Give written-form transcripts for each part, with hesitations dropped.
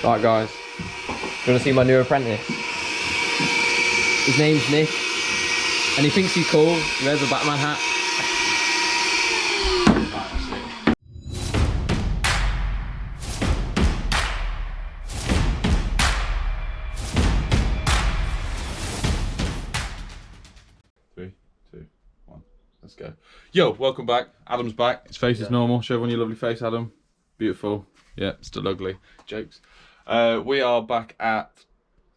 Right guys, do you want to see my new apprentice? His name's Nick, and he thinks he's cool. He wears a Batman hat. Three, two, one, let's go. Yo, welcome back. Adam's back. His face is normal. Show everyone your lovely face, Adam. Beautiful. Yeah, still ugly. Jokes. We are back at.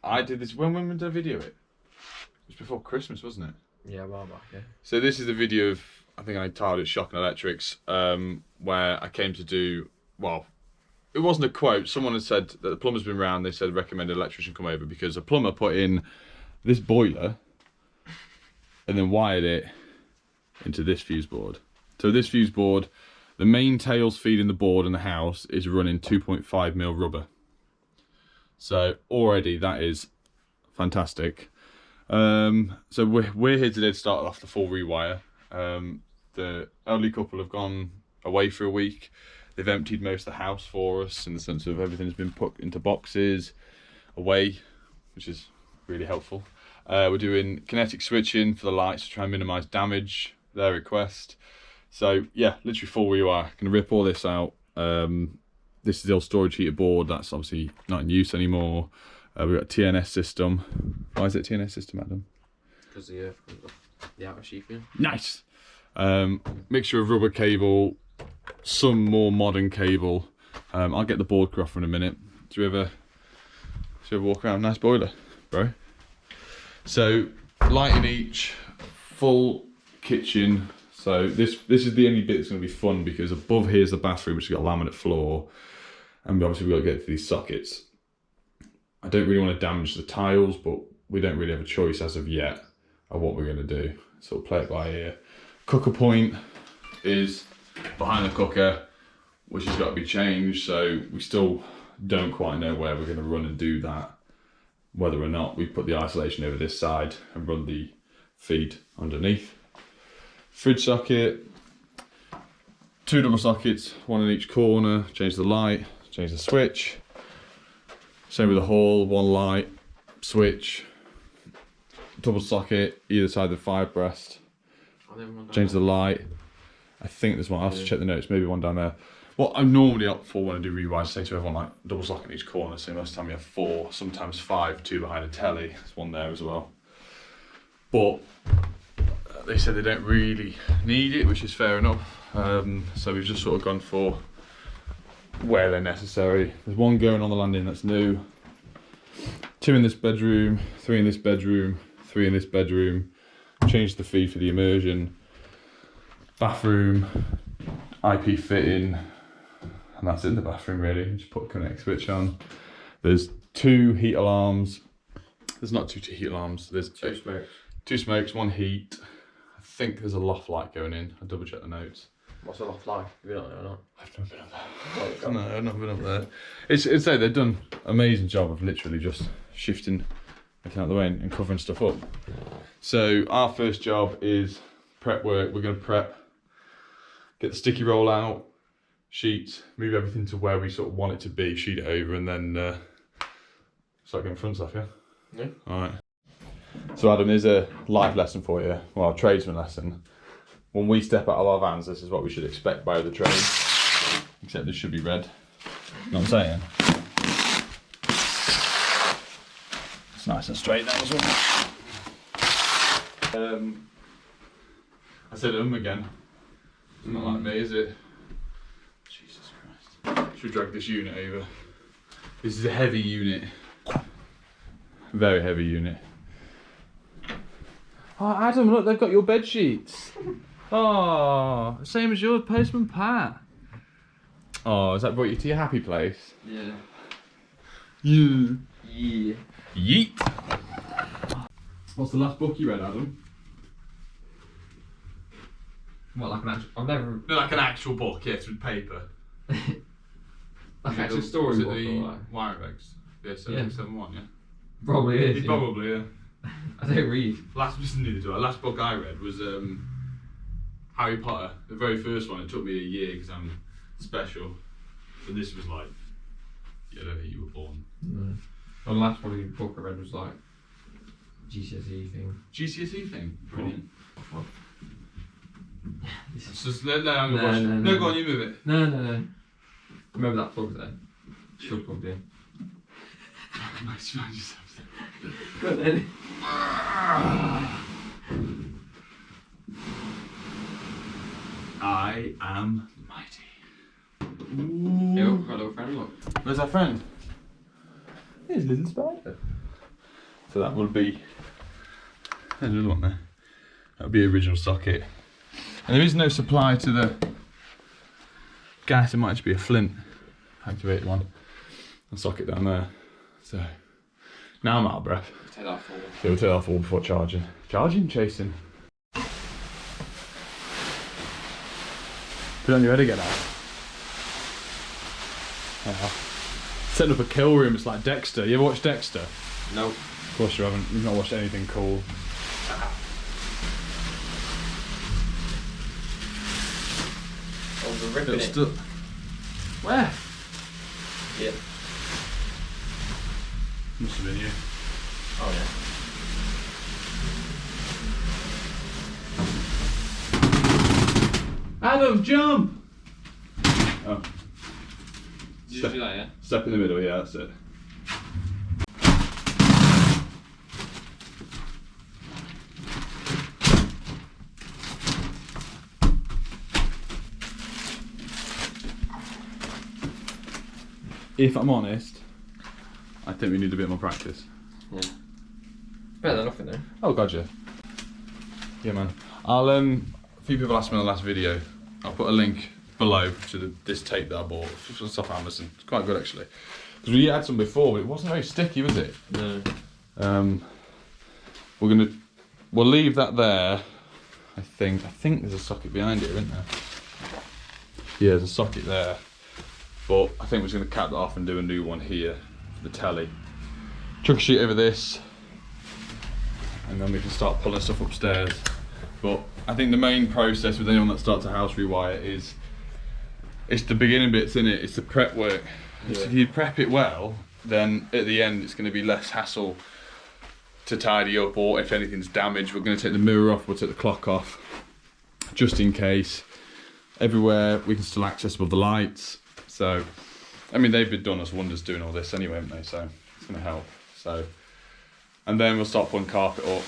I did this. When did I video it? It was before Christmas, wasn't it? Yeah, a while back, yeah. So this is the video of, I think I titled it Shocking Electrics, where I came to do, well, it wasn't a quote. Someone had said that the plumber's been round. They said recommend an electrician come over because a plumber put in this boiler and then wired it into this fuse board. So this fuse board, the main tails feeding the board in the house is running 2.5mm rubber. So already that is fantastic. So we're here today to start off the full rewire. The elderly couple have gone away for a week. They've emptied most of the house for us in the sense of everything's been put into boxes away, which is really helpful. We're doing kinetic switching for the lights to try and minimise damage, their request. So yeah, literally full rewire. Gonna rip all this out. This is the old storage heater board that's obviously not in use anymore. We've got a TNS system. Why is it TNS system, Adam? Because the outer sheathing. Nice. Mixture of rubber cable, some more modern cable. I'll get the board crew off in a minute. Do you ever walk around? Nice boiler, bro. So light in each, full kitchen. So this is the only bit that's going to be fun because above here is the bathroom, which has got a laminate floor, and obviously we've got to get to these sockets. I don't really want to damage the tiles, but we don't really have a choice as of yet of what we're going to do. So we'll play it by ear. Cooker point is behind the cooker, which has got to be changed. So we still don't quite know where we're going to run and do that. Whether or not we put the isolation over this side and run the feed underneath. Fridge socket, 2 double sockets, 1 in each corner. Change the light, change the switch. Same with the hall, 1 light, switch, double socket, either side of the fire breast. Change the light. I think there's one, I'll have to check the notes, maybe one down there. What I normally opt for when I do rewires, say to everyone like double socket in each corner, so most of the time you have 4, sometimes 5, 2 behind a telly, there's one there as well. But they said they don't really need it, which is fair enough. So we've just sort of gone for where they're necessary. There's 1 going on the landing that's new, 2 in this bedroom, 3 in this bedroom, 3 in this bedroom. Change the feed for the immersion. Bathroom, IP fitting, and that's in the bathroom really. Just put a connect switch on. There's 2 heat alarms. There's not 2 heat alarms. There's 2 smokes. 2 smokes, 1 heat. I think there's a loft light going in. I'll double check the notes. What's a loft like? Have you not there or not? I've never been up there. No, I've not been up there. It's say they've done an amazing job of literally just shifting everything out of the way and covering stuff up. So our first job is prep work. We're going to prep, get the sticky roll out, sheet, move everything to where we sort of want it to be, sheet it over, and then start getting front stuff, yeah? Yeah. All right. So Adam, here's a life lesson for you, well, a tradesman lesson. When we step out of our vans, this is what we should expect by the trade, except this should be red. You know what I'm saying? It's nice and straight now as well. I said again. It's not like me, is it? Jesus Christ. Should drag this unit over. This is a heavy unit. Very heavy unit. Oh, Adam, look, they've got your bed sheets. Oh, same as yours, Postman Pat. Oh, has that brought you to your happy place? Yeah. Yeah. Yeah. Yeet. What's the last book you read, Adam? What, like an actual... I've never... No, like an actual book, yeah, through paper. Like actual storybook or like... Wire Regs? Yeah, 771, yeah? Probably is, yeah. Probably, yeah. I don't read. Last book I read was Harry Potter. The very first one. It took me a year because I'm special. But this was like, yeah, I don't think you were Well, the last one book I read was like GCSE thing. GCSE thing? Brilliant. What? It's just, no, go on, you move it. No. Remember that plug there? Still plugged in. Nice, find yourself. Go on then. I am mighty. Yo, got a little friend, look. Where's our friend? There's a little spider. So that will be, there's another one there. That'll be original socket. And there is no supply to the gas, it might just be a flint activated one. And socket down there. So now I'm out of breath. Take that forward. So we'll take that forward before charging. Charging, chasing. Put it on your head again, Al. Setting up a kill room, it's like Dexter. You ever watch Dexter? No. Of course you haven't. You've not watched anything cool. Oh, we're ripping it. Where? Yeah. Must have been you. Oh yeah. Adam, jump! Oh. Did you do that, yeah? Step in the middle, yeah, that's it. If I'm honest, I think we need a bit more practice. Yeah. Better than nothing though. Oh god, yeah. Yeah, man. I'll a few people asked me in the last video. I'll put a link below to this tape that I bought from stuff Amazon. It's quite good actually. Because we had some before, but it wasn't very sticky, was it? No. We'll leave that there. I think there's a socket behind it, isn't there? Yeah, there's a socket there. But I think we're just going to cap that off and do a new one here for the telly. Chuck a sheet over this, and then we can start pulling stuff upstairs. But I think the main process with anyone that starts a house rewire is, it's the beginning bits, in it. It's the prep work. Yeah. So if you prep it well, then at the end it's going to be less hassle to tidy up, or if anything's damaged, we're going to take the mirror off, we'll take the clock off, just in case. Everywhere we can still access above the lights. So, I mean, they've been done us wonders doing all this anyway, haven't they? So it's going to help. So, and then we'll start putting carpet up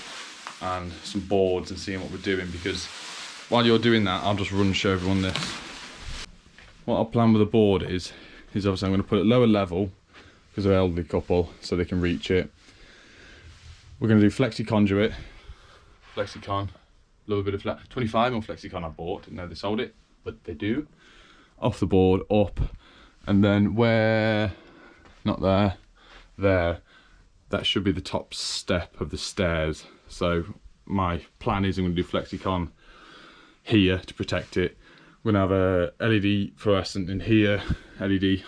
and some boards and seeing what we're doing, because while you're doing that, I'll just run and show everyone this. What our plan with the board is obviously I'm going to put it lower level because they're an elderly couple, so they can reach it. We're going to do flexi conduit, flexicon, a little bit of 25 on flexicon I bought, didn't know they sold it, but they do. Off the board, up, and then where, not there, there, that should be the top step of the stairs. So my plan is I'm going to do flexicon here to protect it. We're going to have a LED fluorescent in here, LED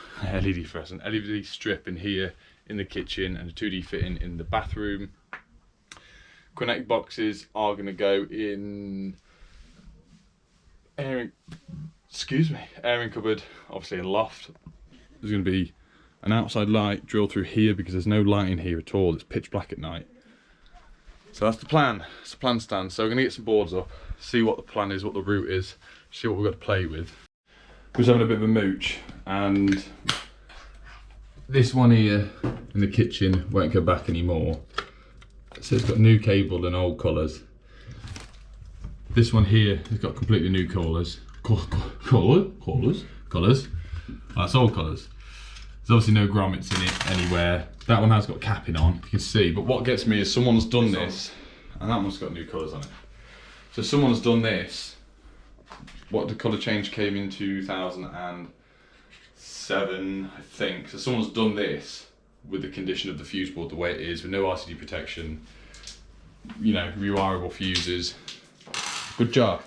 strip in here in the kitchen, and a 2D fitting in the bathroom. Connect boxes are going to go in airing cupboard, obviously a loft. There's going to be an outside light drilled through here because there's no light in here at all. It's pitch black at night. So that's the plan. It's the plan stand. So we're going to get some boards up, see what the plan is, what the route is, see what we've got to play with. We're just having a bit of a mooch, and this one here in the kitchen won't go back anymore. So it's got new cable and old colours. This one here has got completely new colours. Colours? That's old colours. There's obviously no grommets in it anywhere. That one has got capping on, you can see. But what gets me is someone's done this, and that one's got new colours on it. So someone's done this. What the colour change came in 2007, I think. So someone's done this with the condition of the fuse board the way it is, with no RCD protection, you know, rewirable fuses. Good job.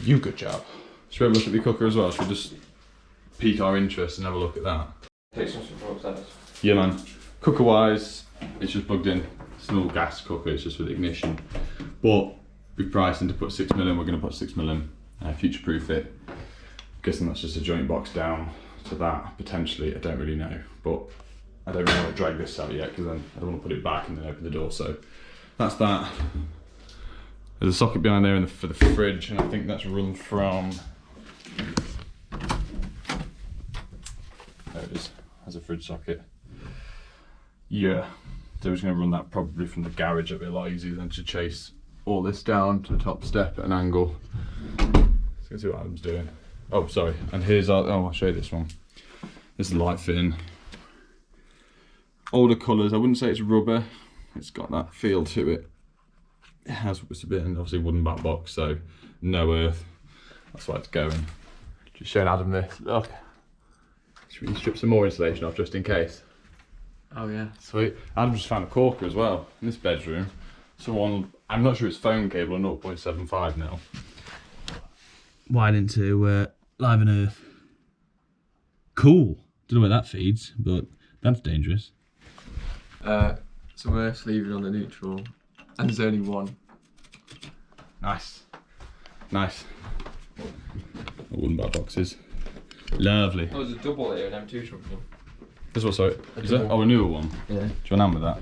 You good job. Should we have a look at the cooker as well? Should we just pique our interest and have a look at that? Take some from upstairs. Yeah, man. Cooker wise, it's just plugged in. It's an all gas cooker, it's just with ignition. But we've priced in to put 6mm in, we're going to put 6mm in, future proof it. I'm guessing that's just a joint box down to that, potentially, I don't really know. But I don't really want to drag this out yet because then I don't want to put it back and then open the door. So that's that. There's a socket behind there for the fridge, and I think that's run from. There it is. Has a fridge socket. Yeah. So we're just going to run that probably from the garage. It'll be a lot easier than to chase all this down to the top step at an angle. Let's see what Adam's doing. Oh, sorry. And here's our. Oh, I'll show you this one. This is the light fitting. Older colours. I wouldn't say it's rubber. It's got that feel to it. It has a bit, and obviously wooden back box, so no earth. That's why it's going. Just showing Adam this. Look. Should we strip some more insulation off just in case? Oh yeah. Sweet. Adam just found a corker as well in this bedroom. Someone, I'm not sure it's phone cable or 0.75 now. Wired into live and earth. Cool. Don't know where that feeds, but that's dangerous. So we're sleeving on the neutral, and there's only one. Nice. Nice. Wooden back boxes. Lovely. Oh, there's a double here, an M2 something. This one, sorry. Is that? Oh, a newer one. Yeah. Do you want with that?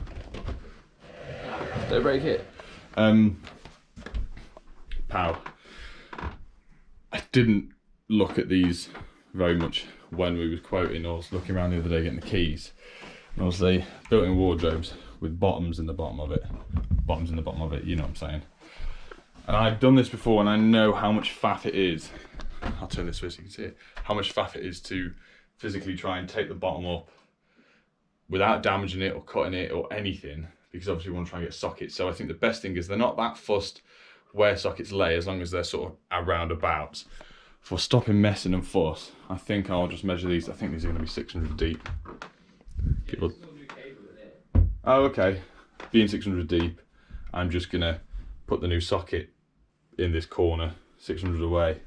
Don't break it. Pow. I didn't look at these very much when we were quoting. I was looking around the other day getting the keys. And obviously, built-in wardrobes with bottoms in the bottom of it. Bottoms in the bottom of it, you know what I'm saying. And I've done this before and I know how much faff it is. I'll turn this way so you can see it. How much faff it is to physically try and take the bottom up without damaging it or cutting it or anything, because obviously we want to try and get sockets. So I think the best thing is they're not that fussed where sockets lay, as long as they're sort of around about. For stopping messing and fuss, I think I'll just measure these. I think these are going to be 600 deep. People... Oh, okay. Being 600 deep, I'm just going to put the new socket in this corner, 600 away.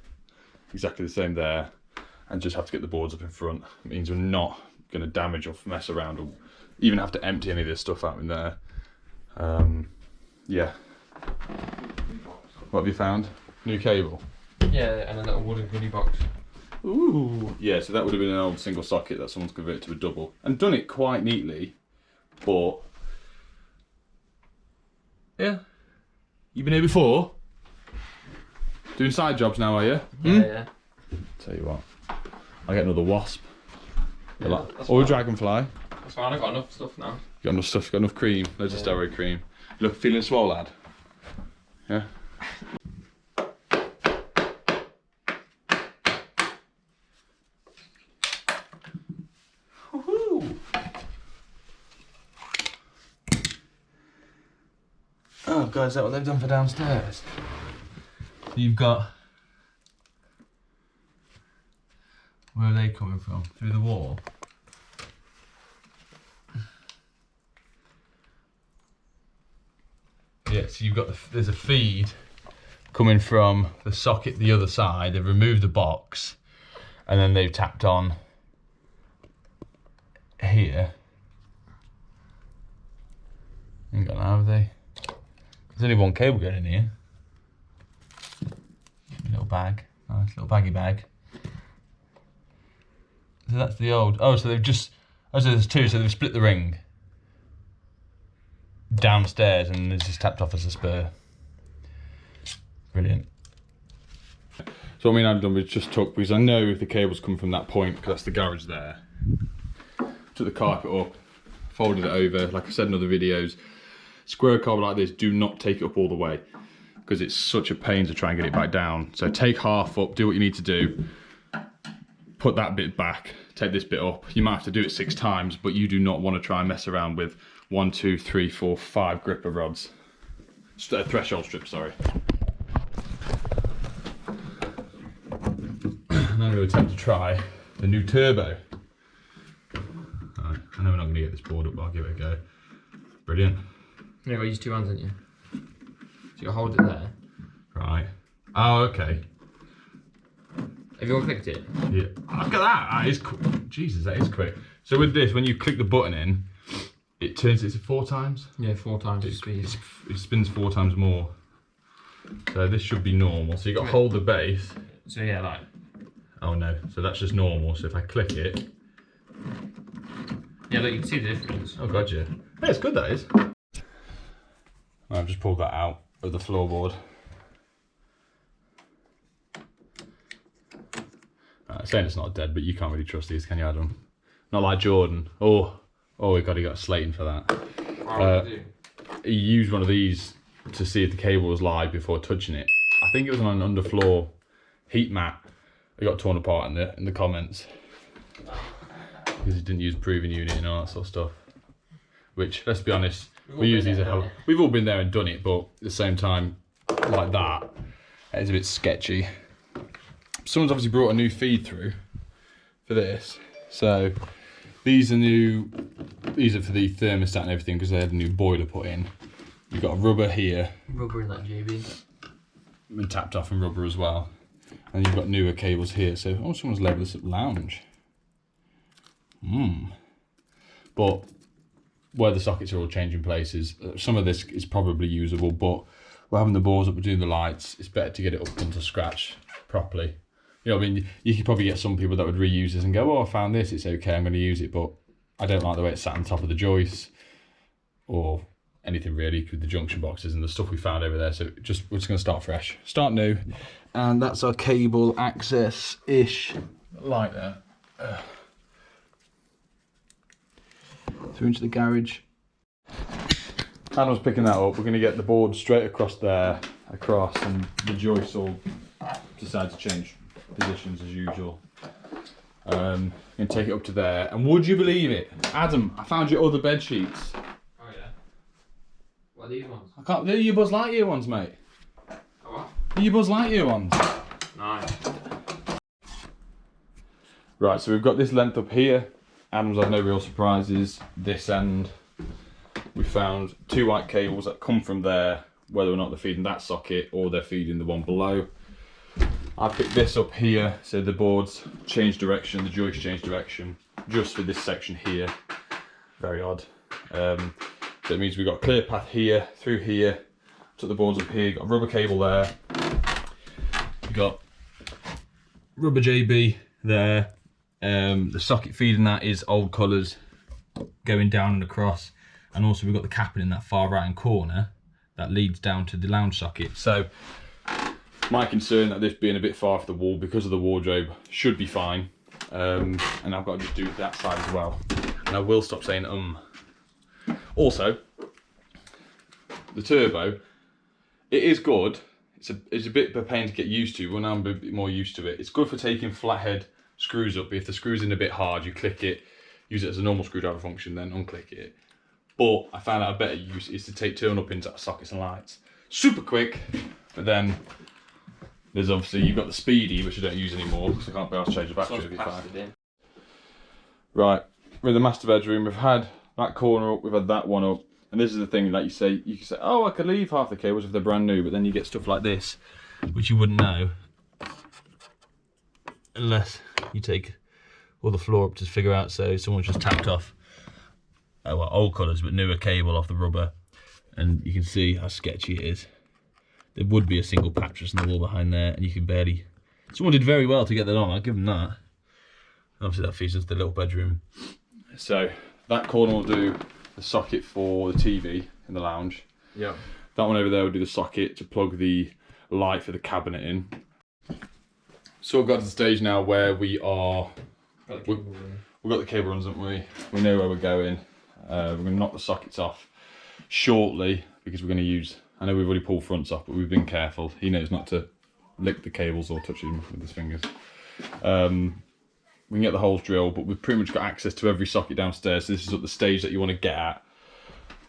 Exactly the same there. And just have to get the boards up in front. It means we're not going to damage or mess around or even have to empty any of this stuff out in there. Yeah. What have you found? New cable? Yeah, and a little wooden goodie box. Ooh. Yeah, so that would have been an old single socket that someone's converted to a double. And done it quite neatly, but... Yeah. You been here before? Doing side jobs now, are you? Yeah. Tell you what. I'll get another wasp. Yeah, or a dragonfly. That's fine, I've got enough stuff now. You got enough stuff, you got enough cream. Loads of steroid cream. Look, feeling swole, lad? Yeah? Woohoo! Oh god, is that what they've done for downstairs? You've got... Where are they coming from? Through the wall? Yeah, so you've got there's a feed coming from the socket the other side. They've removed the box and then they've tapped on here. Ain't got now, have they? There's only one cable going in here. Little bag, nice little baggy bag. So that's the old. Oh, so they've just. Oh, so there's two. So they've split the ring downstairs, and it's just tapped off as a spur. Brilliant. So what me and I've done, we just took, because I know the cable's come from that point, because that's the garage there. Took the carpet up, folded it over. Like I said in other videos, square carpet like this, do not take it up all the way, because it's such a pain to try and get it back down. So take half up, do what you need to do. Put that bit back, take this bit up. You might have to do it 6 times, but you do not want to try and mess around with 1, 2, 3, 4, 5 gripper rods. Threshold strips, sorry. And I'm going to attempt to try the new turbo. Right, I know we're not going to get this board up, but I'll give it a go. Brilliant. Yeah, got to use 2 hands, haven't you? So you hold it there. Right. Oh, okay. Have you all clicked it? Yeah. Look at that. That is quick. Jesus, that is quick. So with this, when you click the button in, it turns it to 4 times. Yeah, 4 times the speed. It spins 4 times more. So this should be normal. So you got to hold the base. So yeah, like. Oh no. So that's just normal. So if I click it, Yeah, look, you can see the difference. Oh god, yeah. Yeah, it's good, that is. I've just pulled that out of the floorboard. Saying it's not dead, but you can't really trust these, can you, Adam? Not like Jordan. Oh god, he got a slating for that. He used one of these to see if the cable was live before touching it. I think it was on an underfloor heat mat. It got torn apart in the comments because he didn't use a proving unit and all that sort of stuff. Which, let's be honest, we use these. We've all been there and done it, but at the same time, like that, it's a bit sketchy. Someone's obviously brought a new feed through for this, so these are new. These are for the thermostat and everything because they had a new boiler put in. You've got a rubber here. Rubber in that JB. And tapped off and rubber as well. And you've got newer cables here. So, oh, someone's labelled this up lounge. But where the sockets are all changing places, some of this is probably usable, but we're having the boards up, we're doing the lights. It's better to get it up onto scratch properly. You know what I mean? You could probably get some people that would reuse this and go, oh, I found this, it's okay, I'm going to use it, but I don't like the way it's sat on top of the joists or anything really with the junction boxes and the stuff we found over there. So we're just going to start fresh, start new. And that's our cable access-ish like that. Through into the garage. Adam's picking that up. We're going to get the board straight across there, and the joists will decide to change positions as usual. And take it up to there. And would you believe it, Adam? I found your other bed sheets. Oh yeah. What are these ones? I can't. They're your Buzz Lightyear ones, mate. Oh what? They're your Buzz Lightyear ones. Nice. Right, so we've got this length up here. Adam's had no real surprises. This end, we found 2 white cables that come from there, whether or not they're feeding that socket or they're feeding the one below. I picked this up here, so the boards change direction, the joist change direction, just for this section here. Very odd. So it means we've got a clear path here, through here, took the boards up here, got a rubber cable there. We've got rubber JB there. The socket feeding that is old colours going down and across, and also we've got the capping in that far right hand corner that leads down to the lounge socket. So my concern that this being a bit far off the wall because of the wardrobe should be fine, and I've got to just do that side as well, and I will stop saying Also, the turbo, it is good. It's a bit of a pain to get used to. When I'm a bit more used to it, it's good for taking flathead screws up. If the screw's in a bit hard, you click it, use it as a normal screwdriver function, then unclick it. But I found out a better use is to take turn-up pins out of sockets and lights. Super quick, but then there's obviously, you've got the speedy, which I don't use anymore because I can't be able to change the battery every time. Right, we're in the master bedroom. We've had that corner up, we've had that one up, and this is the thing, like you can say, oh, I could leave half the cables if they're brand new, but then you get stuff like this, which you wouldn't know unless you take all the floor up to figure out. So someone's just tapped off old colours but newer cable off the rubber, and you can see how sketchy it is. There would be a single patch just in the wall behind there, and you can barely. Someone did very well to get that on, I'll give them that. Obviously that feeds into the little bedroom. So that corner will do the socket for the TV in the lounge. Yeah. That one over there will do the socket to plug the light for the cabinet in. So we've got to the stage now where we've got the cable runs, haven't we? We know where we're going. We're going to knock the sockets off shortly because we're going to use, I know we've already pulled fronts off, but we've been careful. He knows not to lick the cables or touch them with his fingers. We can get the holes drilled, but we've pretty much got access to every socket downstairs. So this is at the stage that you want to get at.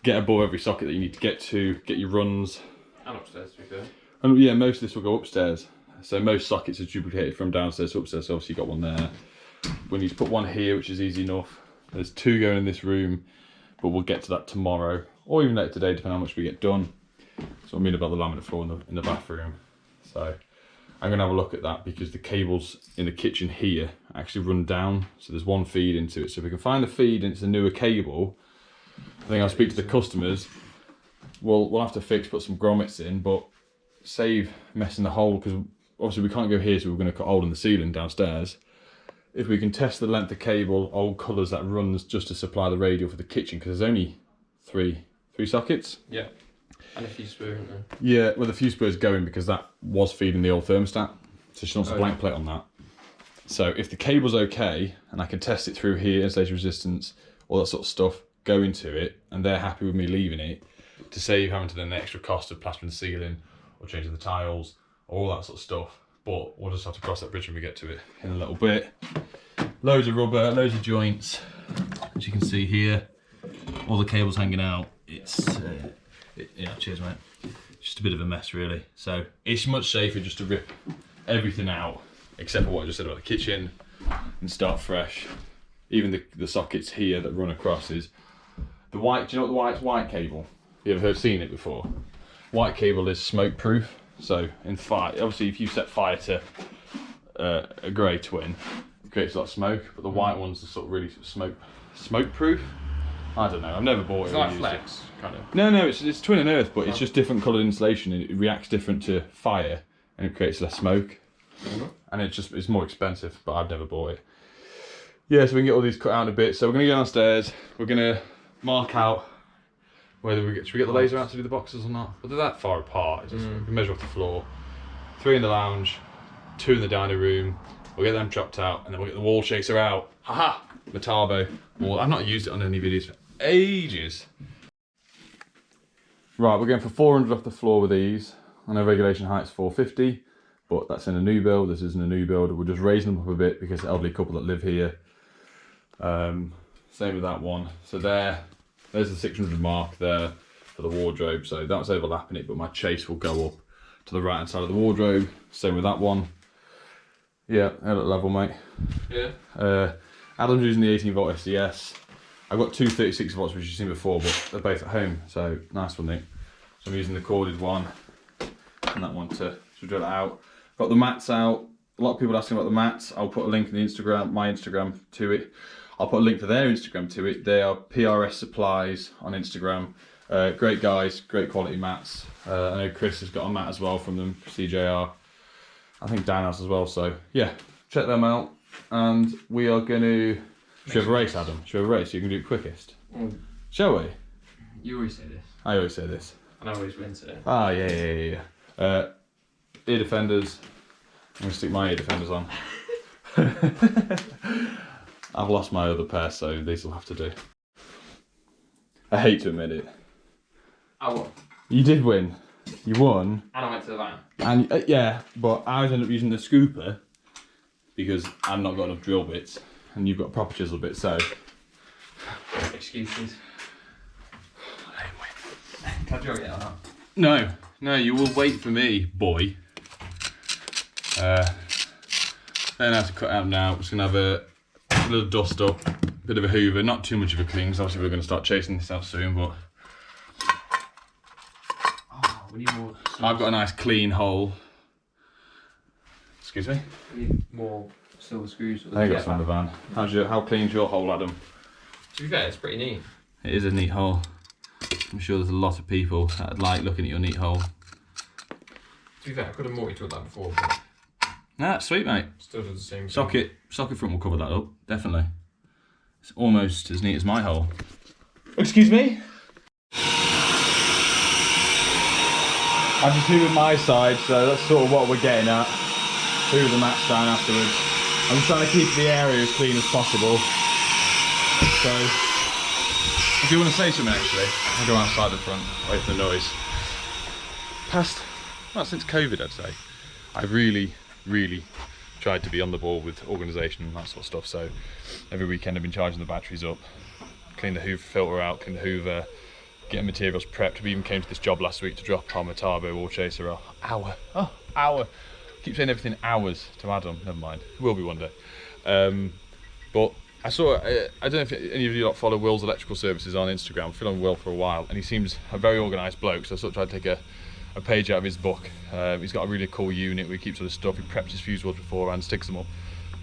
Get above every socket that you need to get to, get your runs. And upstairs, to be fair. And yeah, most of this will go upstairs. So most sockets are duplicated from downstairs to upstairs, so obviously you've got one there. We need to put one here, which is easy enough. There's 2 going in this room, but we'll get to that tomorrow, or even later today, depending on how much we get done. So I mean about the laminate floor in the bathroom. So I'm going to have a look at that because the cables in the kitchen here actually run down. So there's one feed into it. So if we can find the feed and it's a newer cable, I think I'll speak to the customers. We'll have to put some grommets in, but save messing the hole, because obviously we can't go here, so we're going to cut a hole in the ceiling downstairs. if we can test the length of cable, old colours that runs just to supply the radial for the kitchen, because there's only three sockets. Yeah. And a few spurs in there. Yeah, well the fuse spurs going because that was feeding the old thermostat. So she wants a blank plate on that. So if the cable's okay, and I can test it through here, installation resistance, all that sort of stuff, go into it, and they're happy with me leaving it, to save having to then the extra cost of plastering the ceiling, or changing the tiles, all that sort of stuff. But we'll just have to cross that bridge when we get to it in a little bit. Loads of rubber, loads of joints. As you can see here, all the cables hanging out. It's, yeah, cheers mate. Just a bit of a mess really. So it's much safer just to rip everything out, except for what I just said about the kitchen, and start fresh. Even the sockets here that run across is the white, do you know what the white cable? You ever seen it before? White cable is smoke proof. So in fire, obviously if you set fire to a grey twin, it creates a lot of smoke, but the white ones are sort of really smoke proof. I don't know, I've never bought it. It's like Flex, kind of. No, it's twin and earth, but it's just different coloured insulation, and it reacts different to fire, and it creates less smoke. And it's more expensive, but I've never bought it. Yeah, so we can get all these cut out in a bit. So we're gonna go downstairs, we're gonna mark out whether should we get the laser out to do the boxes or not? But they're that far apart, it's just, we can measure off the floor. 3 in the lounge, 2 in the dining room, we'll get them chopped out, and then we'll get the wall chaser out. Haha! Metabo. Well, I've not used it on any videos for ages. Right, we're going for 400 off the floor with these. I know regulation height's 450, but that's in a new build. This isn't a new build. We're just raising them up a bit because the elderly couple that live here. Same with that one. So there's the 600 mark there for the wardrobe. So that's overlapping it, but my chase will go up to the right hand side of the wardrobe. Same with that one. Yeah, they're at level, mate. Yeah. Adam's using the 18 volt SDS. I've got two 36 volts, which you've seen before, but they're both at home. So nice one, Nick. So I'm using the corded one and that one to drill it out. Got the mats out. A lot of people asking about the mats. I'll put a link in the Instagram, my Instagram to it. I'll put a link to their Instagram to it. They are PRS Supplies on Instagram. Great guys, great quality mats. I know Chris has got a mat as well from them, CJR. I think Dan has as well. So yeah, check them out. And we are going to... Should we have a race, Adam? Should we have a race? You can do it quickest. Shall we? You always say this. I always say this. And I always win today. Ah, yeah. Ear defenders. I'm going to stick my ear defenders on. I've lost my other pair, so these will have to do. I hate to admit it. I won. You did win. You won. And I went to the van. And yeah, but I ended up using the scooper because I've not got enough drill bits, and you've got a proper chisel bit, so... Excuses. Can I drill it or not? No, you will wait for me, boy. Then I have to cut out now. We're just going to have a little dust up, a bit of a hoover, not too much of a clean, because obviously we're going to start chasing this out soon, but... Oh, we need more... I've got a nice clean hole. Excuse me? We need more silver screws. I got some in the van. How clean's your hole, Adam? To be fair, it's pretty neat. It is a neat hole. I'm sure there's a lot of people that like looking at your neat hole. To be fair, I could have multi-tooled that before, but... Nah, sweet, mate. Still does the same thing. Socket front will cover that up, definitely. It's almost as neat as my hole. Excuse me? I've just hoovered my side, so that's sort of what we're getting at. Hoover the mats down afterwards. I'm just trying to keep the area as clean as possible. So, if you want to say something actually, I'll go outside the front, away from the noise. Since COVID I'd say, I've really tried to be on the ball with organisation and that sort of stuff, so every weekend I've been charging the batteries up, clean the hoover filter out, clean the hoover, getting materials prepped. We even came to this job last week to drop our Metabo wall chaser hour. Keep saying everything hours to Adam, never mind, will be one day. But I don't know if any of you lot follow Will's Electrical Services on Instagram. I've followed Will for a while, and he seems a very organised bloke, so I sort of tried to take a page out of his book. He's got a really cool unit where he keeps all his stuff. He preps his fuse boards before and sticks them up.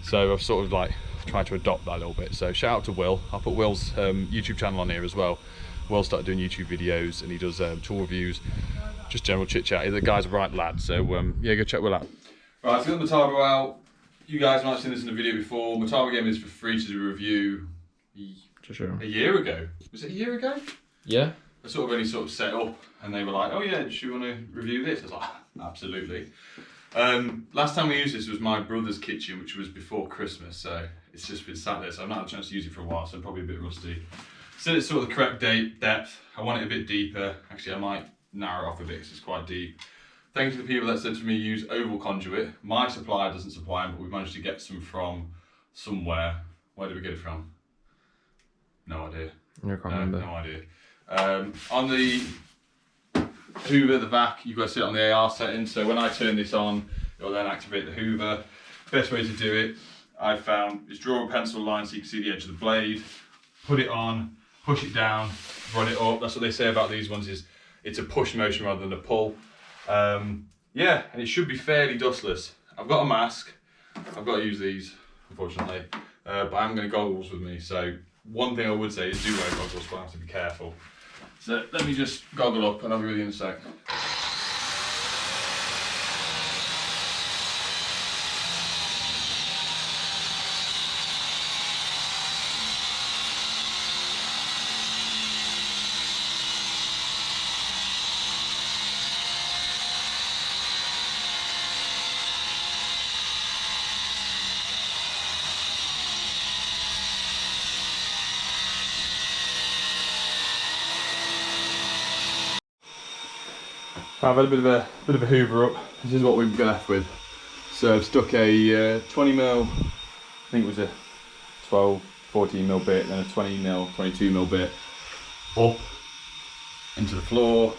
So I've sort of like tried to adopt that a little bit. So shout out to Will. I'll put Will's YouTube channel on here as well. Will started doing YouTube videos, and he does tool reviews, just general chit chat. The guy's a right lad, so yeah, go check Will out. Right, let's get the Metabo out. you guys might have seen this in a video before. Mutaba gave me this for free to do a review a year ago. Was it a year ago? Yeah. I sort of only sort of set up and they were like, oh yeah, do you want to review this? I was like, absolutely. Last time we used this was my brother's kitchen, which was before Christmas, so it's just been sat there, so I've not had a chance to use it for a while, so I'm probably a bit rusty. Said it's sort of the correct depth. I want it a bit deeper. Actually, I might narrow it off a bit because it's quite deep. Thanks to the people that said to me use oval conduit. My supplier doesn't supply them, but we've managed to get some from somewhere. Where did we get it from? No idea. I can't remember. No idea. On the Hoover, the vac, you've got to sit on the AR setting, so when I turn this on, it'll then activate the Hoover. Best way to do it, I found, is draw a pencil line so you can see the edge of the blade, put it on, push it down, run it up. That's what they say about these ones, is it's a push motion rather than a pull. Yeah, and it should be fairly dustless. I've got a mask, I've got to use these, unfortunately, but I'm going to goggles with me, so one thing I would say is do wear goggles, but I have to be careful. So let me just goggle up and I'll be with you in a sec. I've had a bit of a hoover up. This is what we've been left with. So I've stuck a 20mm, I think it was a 12, 14mm bit, then a 20mm, 22mm bit up into the floor.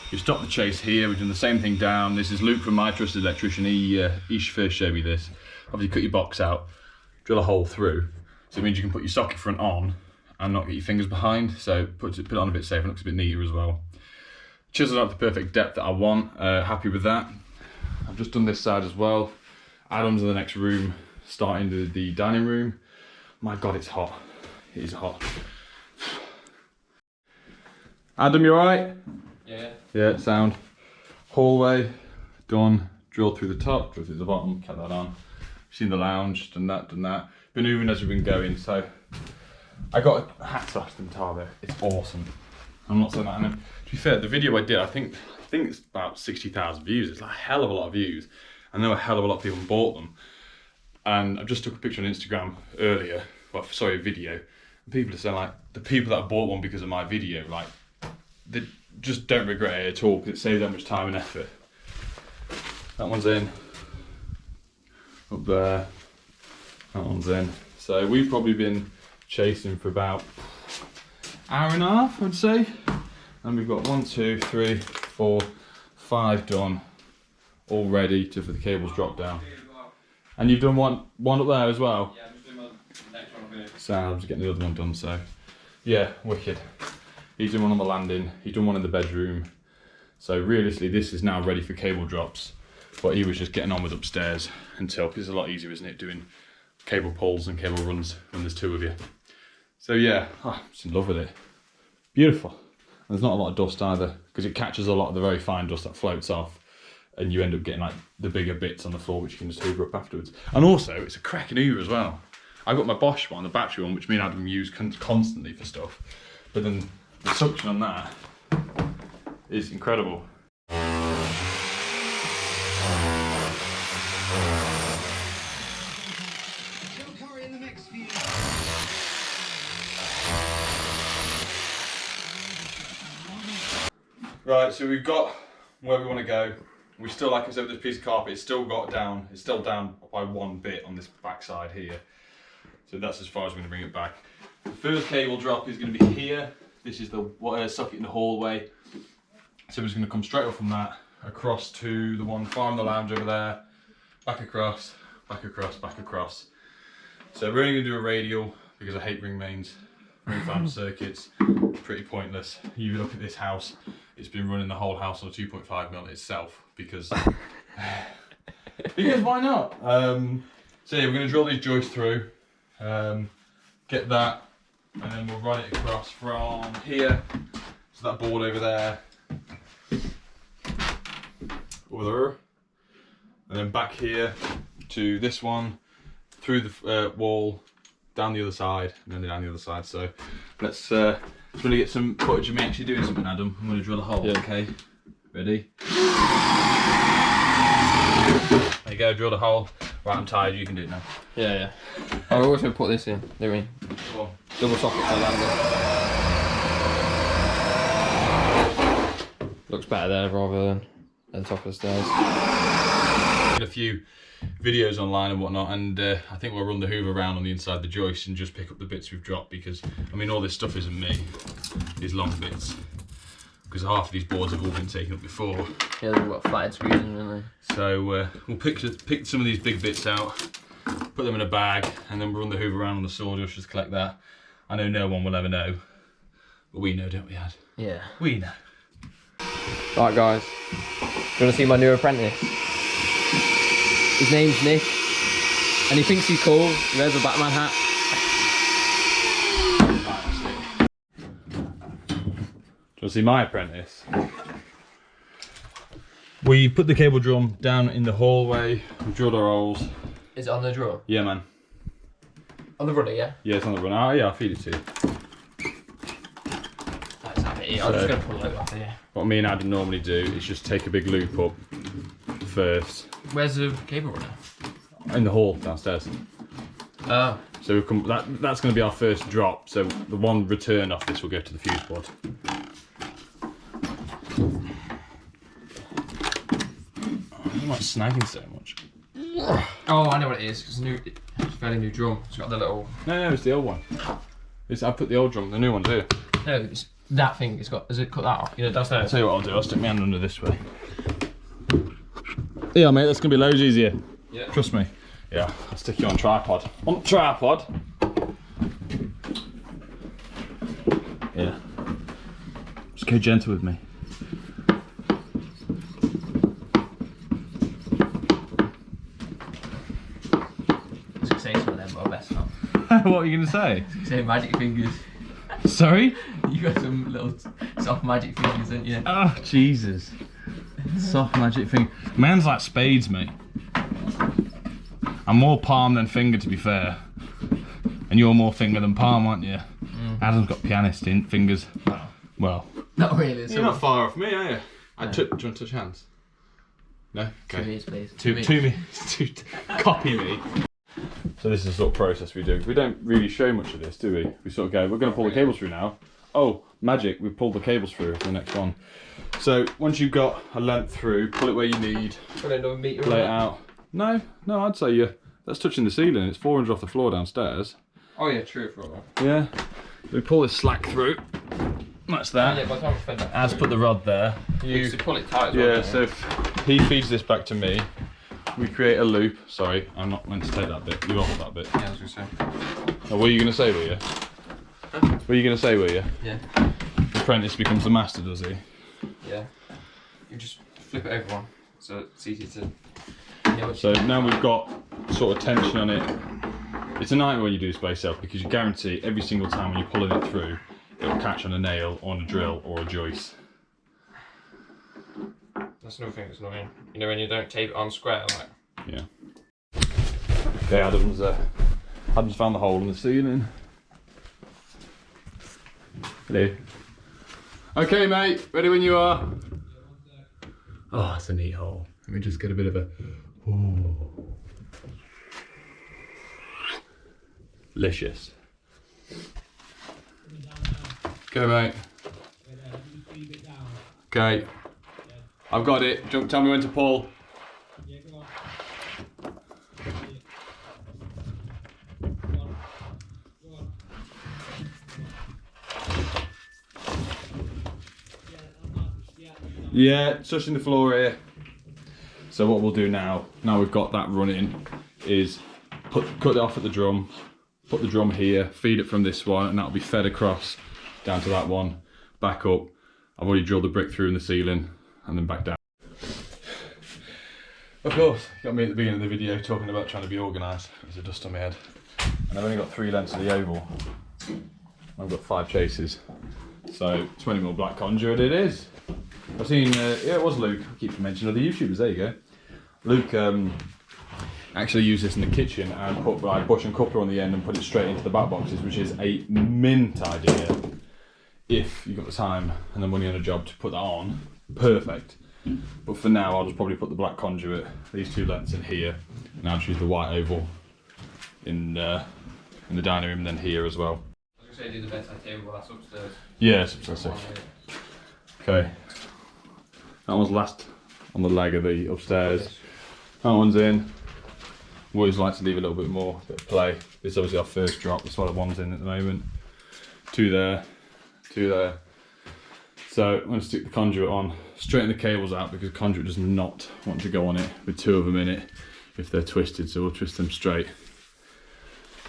We've stopped the chase here. We've done the same thing down. This is Luke from my trusted electrician. He first showed me this. Obviously, cut your box out, drill a hole through. So it means you can put your socket front on and not get your fingers behind. So put it on a bit safer. It looks a bit neater as well. Chiseled out the perfect depth that I want, happy with that. I've just done this side as well. Adam's in the next room, starting the dining room. My God, it's hot. It is hot. Adam, you alright? Yeah. Yeah, sound. Hallway, done. Drilled through the top, drilled through the bottom, kept that on. Seen the lounge, done that. Been moving as we've been going, so I got a hat off to Mutaba. It's awesome. I'm not saying that. And to be fair, the video I did, I think it's about 60,000 views. It's like a hell of a lot of views. I know a hell of a lot of people bought them. And I just took a picture on Instagram earlier, well, sorry, a video. And people are saying like, the people that bought one because of my video, like, they just don't regret it at all because it saves that much time and effort. That one's in. Up there. That one's in. So we've probably been chasing for about hour and a half, I'd say. And we've got 1, 2, 3, 4, 5 done, all ready for the cables drop down. And you've done one up there as well? Yeah, I'm just doing my next one up here. So I'm just getting the other one done, so yeah, wicked. He's done one on the landing, he's done one in the bedroom. So realistically, this is now ready for cable drops, but he was just getting on with upstairs until, because it's a lot easier, isn't it, doing cable pulls and cable runs when there's two of you. So yeah, I'm just in love with it. Beautiful. And there's not a lot of dust either, because it catches a lot of the very fine dust that floats off, and you end up getting like the bigger bits on the floor, which you can just hoover up afterwards. And also, it's a cracking hoover as well. I got my Bosch one, the battery one, which me and Adam use constantly for stuff. But then the suction on that is incredible. Right, so we've got where we want to go. We still, like I said, with this piece of carpet, it's still down by one bit on this back side here. So that's as far as we're going to bring it back. The first cable drop is going to be here. This is the socket in the hallway. So we're just going to come straight up from that, across to the one far in the lounge over there, back across, back across, back across. So we're only going to do a radial, because I hate ring mains, ring fan circuits, pretty pointless. You look at this house, it's been running the whole house on a 2.5mm itself, because because why not? So yeah, we're going to drill these joists through, get that, and then we'll run it across from here to that board over there, and then back here to this one, through the wall, down the other side, and then down the other side. So let's really get some footage of me actually doing something, Adam. I'm going to drill a hole. Yeah. Okay. Ready? There you go. Drilled a hole. Right, I'm tired. You can do it now. Yeah, yeah. Oh, we're also going to put this in, don't we? Cool. Double socket for landing. Looks better there rather than at the top of the stairs. A few videos online and whatnot, and I think we'll run the hoover around on the inside of the joist and just pick up the bits we've dropped, because I mean all this stuff isn't me, these long bits, because half of these boards have all been taken up before. Yeah, they've got flatted screws in, haven't they? So we'll pick some of these big bits out, put them in a bag, and then we'll run the hoover around on the sawdust, just collect that. I know no one will ever know, but we know, don't we, Ad? Yeah. We know. Right guys, do you want to see my new apprentice? His name's Nick, and he thinks he's cool. He wears a Batman hat. Do you want to see my apprentice? We put the cable drum down in the hallway, we drilled our holes. Is it on the drill? Yeah, man. On the rudder, yeah? Yeah, it's on the run. Oh, yeah, I'll feed it to you. That's happy. I'm just going to pull it over here. What me and Adam normally do is just take a big loop up first. Where's the cable runner? In the hall downstairs. Oh. So we'll come, that's going to be our first drop. So the one return off this will go to the fuse board. I'm not snagging so much. Oh, I know what it is. It's a fairly new drum. It's got the little. No, it's the old one. I put the old drum. The new one's here. No, it's that thing. It's got. Has it cut that off? You know, downstairs. I'll tell you what I'll do. I'll stick my hand under this way. Yeah, mate. That's going to be loads easier. Yeah. Trust me. Yeah. I'll stick you on tripod. On tripod. Yeah. Just go gentle with me. Say some of them, but I best not. What are you going to say? Say magic fingers. Sorry? You got some little soft magic fingers, didn't you? Oh, Jesus. Soft magic finger. Man's like spades, mate. I'm more palm than finger, to be fair. And you're more finger than palm, aren't you? Mm. Adam's got pianist fingers. Well. Not really. You're not far off me, are you? No. Do you want to touch hands? No? Okay. 2 minutes, please. Two minutes. Copy me. So this is the sort of process we do. We don't really show much of this, do we? We sort of go, we're going to pull the cables through now. Oh, magic, we've pulled the cables through for the next one. So once you've got a length through, pull it where you need. Put another meter. Lay it out. No, I'd say that's touching the ceiling. It's 400 off the floor downstairs. Oh yeah, true for all that. Yeah. We pull this slack through. That's that. Yeah, by the time we fed that. As put the rod there. You pull it tight as well. Yeah, so if he feeds this back to me, we create a loop. Sorry, I'm not meant to take that bit. You hold that bit. Yeah, I was going to say. Oh, what are you going to say, were you? Huh? What are you going to say, were you? Yeah. The apprentice becomes the master, does he? Yeah. You just flip it over one, so it's easy to... So now we've got sort of tension on it. It's a nightmare when you do space self, because you guarantee every single time when you're pulling it through, it'll catch on a nail, on a drill, or a joist. That's another thing that's annoying. You know when you don't tape it on square, like. Yeah. Okay, Adam's found the hole in the ceiling. Hello. Okay, mate. Ready when you are. Oh, it's a neat hole. Let me just get a bit of a. Ooh. Delicious. Okay, mate. Okay. I've got it. Tell me when to pull. Yeah, go on. Go on. Yeah, touching the floor here. So what we'll do now we've got that running, is cut it off at the drum, put the drum here, feed it from this one, and that'll be fed across down to that one, back up. I've already drilled the brick through in the ceiling, and then back down. Of course, got me at the beginning of the video talking about trying to be organised. There's a dust on my head. And I've only got 3 lengths of the oval. I've got 5 chases. So 20mm black conduit it is. I've seen, yeah, it was Luke. I keep mentioning other YouTubers, there you go. Luke, actually use this in the kitchen and put like bush and coupler on the end and put it straight into the back boxes, which is a mint idea if you've got the time and the money on a job to put that on. Perfect. But for now, I'll just probably put the black conduit, these two lengths in here, and I'll choose the white oval in the dining room, and then here as well. I was going to say do the bedside table, that's upstairs. Yeah, it's upstairs. Okay. That one's last on the leg of the upstairs. That one's in. Always like to leave a little bit more, bit of play. This is obviously our first drop, that's why the one's in at the moment. Two there, two there. So I'm going to stick the conduit on, straighten the cables out because conduit does not want to go on it with two of them in it if they're twisted, so we'll twist them straight.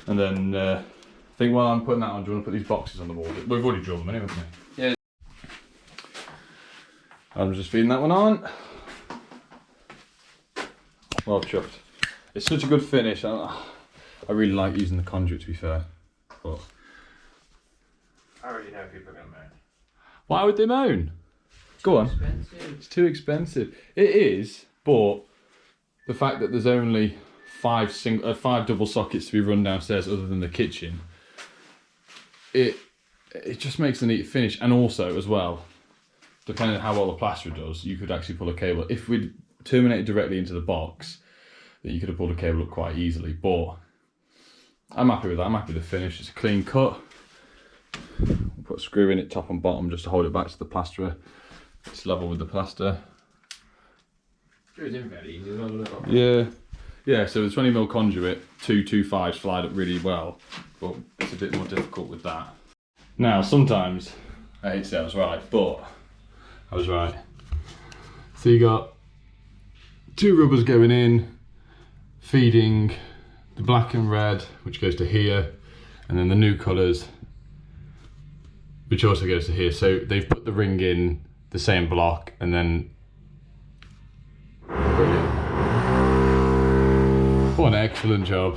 And then I think while I'm putting that on, do you want to put these boxes on the wall? We've already drilled them anyway, haven't we? Yeah. I'm just feeding that one on. Well chuffed. It's such a good finish. I really like using the conduit, to be fair. But I already know people are going to moan. why would they moan? Go on. Expensive. It's too expensive. It is, but the fact that there's only five double sockets to be run downstairs other than the kitchen, it just makes a neat finish. And also, as well, depending on how well the plaster does, you could actually pull a cable. If we terminated directly into the box, then you could have pulled a cable up quite easily. But I'm happy with that. I'm happy with the finish. It's a clean cut. Put a screw in it top and bottom just to hold it back to the plasterer. It's level with the plaster. Screws in very easy, isn't it? Yeah. Yeah, so the 20mm conduit, 225s slide up really well, but it's a bit more difficult with that. Now, sometimes, I hate to say I was right, but I was right. So you got two rubbers going in, feeding the black and red, which goes to here, and then the new colours, which also goes to here. So they've put the ring in the same block, and then brilliant. What an excellent job.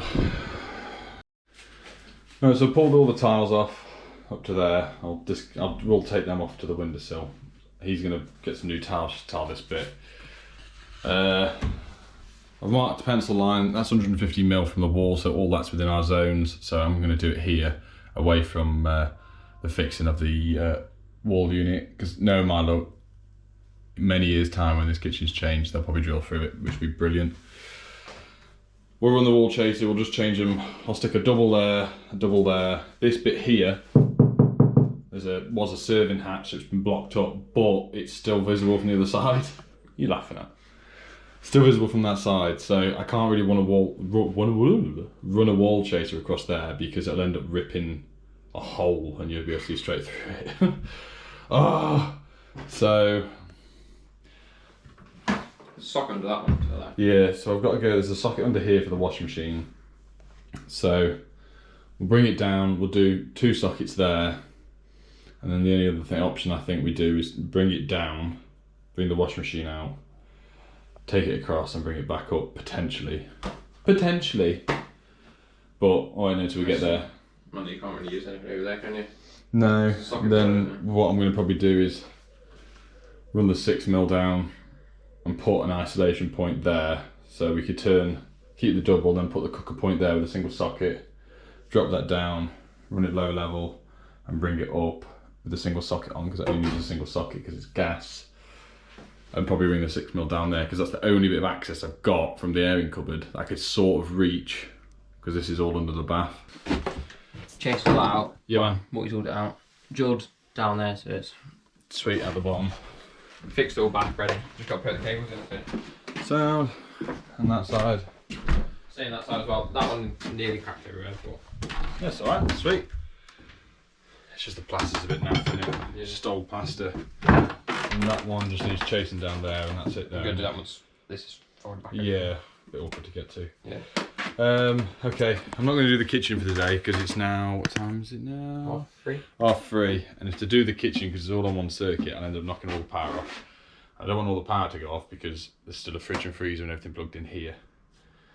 Right, so I pulled all the tiles off up to there. We'll take them off to the windowsill. He's gonna get some new tiles to tile this bit. I've marked the pencil line. That's 150mm from the wall, so all that's within our zones. So I'm gonna do it here, away from the fixing of the wall unit, because no matter many years time when this kitchen's changed, they'll probably drill through it, which would be brilliant. We'll run the wall chaser, we'll just change them. I'll stick a double there, a double there. This bit here, was a serving hatch that's been blocked up, but it's still visible from the other side. You're laughing at. Still visible from that side, so I can't really run a wall chaser across there because it'll end up ripping a hole and you'll be able to see straight through it. So Socket under that one. So yeah, so I've got to go, there's a socket under here for the washing machine. So we'll bring it down, we'll do two sockets there. And then the only other option I think we do is bring it down, bring the washing machine out, take it across and bring it back up, potentially. Potentially. But all I know till we get there. Well, you can't really use anything over there, can you? No, Socket then what I'm going to probably do is run the 6mm down and put an isolation point there, so we could keep the double, then put the cooker point there with a single socket, drop that down, run it low level and bring it up with a single socket on, because I only use a single socket because it's gas, and probably bring the 6mm down there because that's the only bit of access I've got from the airing cupboard that I could sort of reach, because this is all under the bath. Chase all that out. Yeah man. What you all it out. Jawed down there, so it's Sweet at the bottom. fixed all back ready. Just got to put the cables in it. Sound, and that side. Same that side as well. That one nearly cracked everywhere, but That's alright, sweet. It's just the plaster's a bit naff, isn't it? Yeah. It's just old plaster. And that one just needs chasing down there, and that's it I'm there. gonna do that once this is forward back. Yeah, a bit awkward to get to. Yeah. Okay, I'm not going to do the kitchen for today because it's now, what time is it now? 3. 3:30, and if to do the kitchen because it's all on one circuit, I'll end up knocking all the power off. I don't want all the power to go off because there's still a fridge and freezer and everything plugged in here.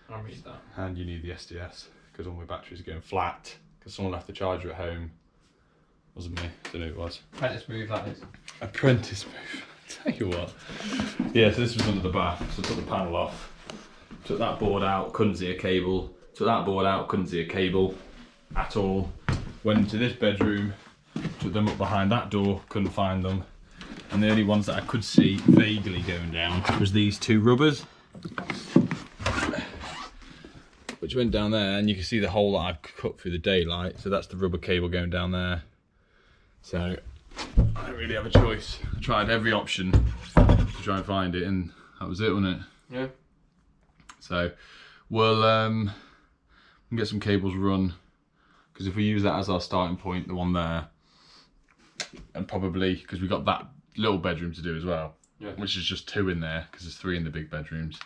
I'll read that. And you need the SDS because all my batteries are going flat because someone left the charger at home. Wasn't me, don't know who it was. Apprentice move, that is. Apprentice move. Tell you what. Yeah, so this was under the bath, so I took the panel off, Took that board out, couldn't see a cable. Took that board out, couldn't see a cable at all. Went into this bedroom, took them up behind that door, couldn't find them. And the only ones that I could see vaguely going down was these two rubbers, which went down there, and you can see the hole that I've cut through the daylight. So that's the rubber cable going down there. So I don't really have a choice. I tried every option to try and find it, and that was it, wasn't it? Yeah. So we'll get some cables run, because if we use that as our starting point, the one there, and probably because we've got that little bedroom to do as well, yeah, which is just 2 in there because there's 3 in the big bedrooms.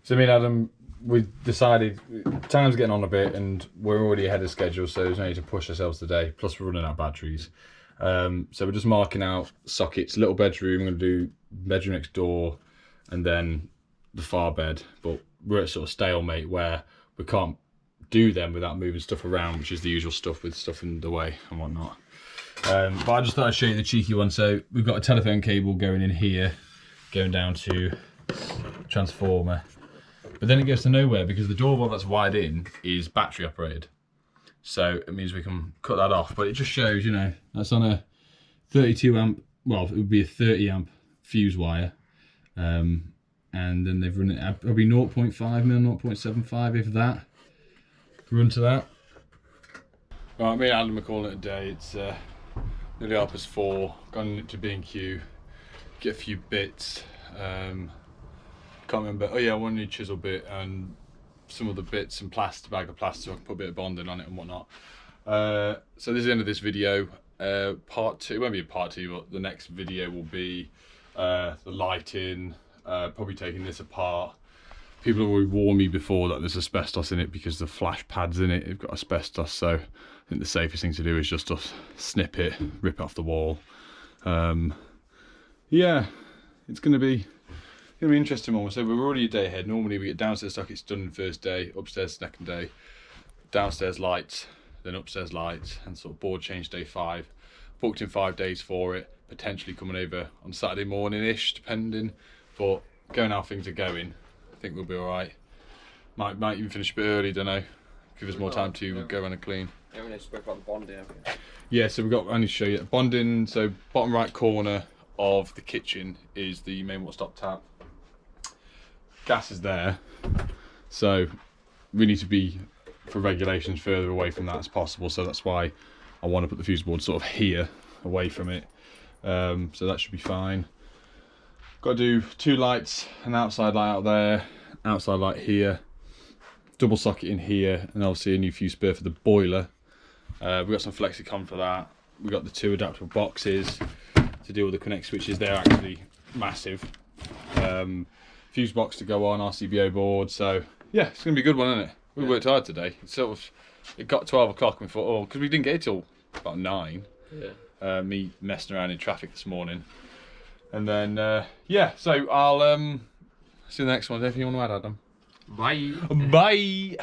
So me and Adam, we decided time's getting on a bit and we're already ahead of schedule, so there's no need to push ourselves today, plus we're running out of batteries. So we're just marking out sockets. Little bedroom, we're going to do bedroom next door and then the far bed, but we're at sort of stalemate where we can't do them without moving stuff around, which is the usual stuff with stuff in the way and whatnot. But I just thought I'd show you the cheeky one. So we've got a telephone cable going in here, going down to transformer, but then it goes to nowhere because the doorbell that's wired in is battery operated. So it means we can cut that off, but it just shows, you know, that's on a 32 amp, well, it would be a 30 amp fuse wire. And then they've run it at probably 0.5 mil, 0.75 if that, run to that. Right, me and Adam are calling it a day. It's nearly 4:30, gone to B&Q, get a few bits. Can't remember, oh yeah, one new chisel bit and some other bits and plaster, bag of plaster, so I can put a bit of bonding on it and whatnot. So this is the end of this video. Part 2, it won't be a part 2, but the next video will be the lighting, probably taking this apart. People have already warned me before that there's asbestos in it because the flash pads in it have got asbestos, so I think the safest thing to do is just to snip it, rip it off the wall. Yeah, it's going to be an interesting one. So we're already a day ahead. Normally we get downstairs sockets done the first day, upstairs second day, downstairs lights, then upstairs lights, and sort of board change day 5. Booked in 5 days for it, potentially coming over on Saturday morning-ish, depending. But going how things are going, I think we'll be all right. Might even finish a bit early, don't know. Give us more time to go around and clean. Yeah, we need to speak about the bonding. Yeah, so we've got, I need to show you bonding. So bottom right corner of the kitchen is the main water stop tap. Gas is there, so we need to be, for regulations, further away from that as possible. So that's why I want to put the fuse board sort of here, away from it. So that should be fine. Got to do 2 lights, an outside light out there, outside light here, double socket in here, and obviously a new fuse spur for the boiler. We've got some Flexicon for that. We've got the 2 adaptable boxes to deal with the connect switches. They're actually massive. Fuse box to go on, RCBO board. So yeah, it's gonna be a good one, isn't it? We worked hard today. It got 12 o'clock and we thought, oh, because we didn't get it till about 9. Yeah. Me messing around in traffic this morning. And then yeah, so I'll see you in the next one. Anything you want to add, Adam? Bye. Bye.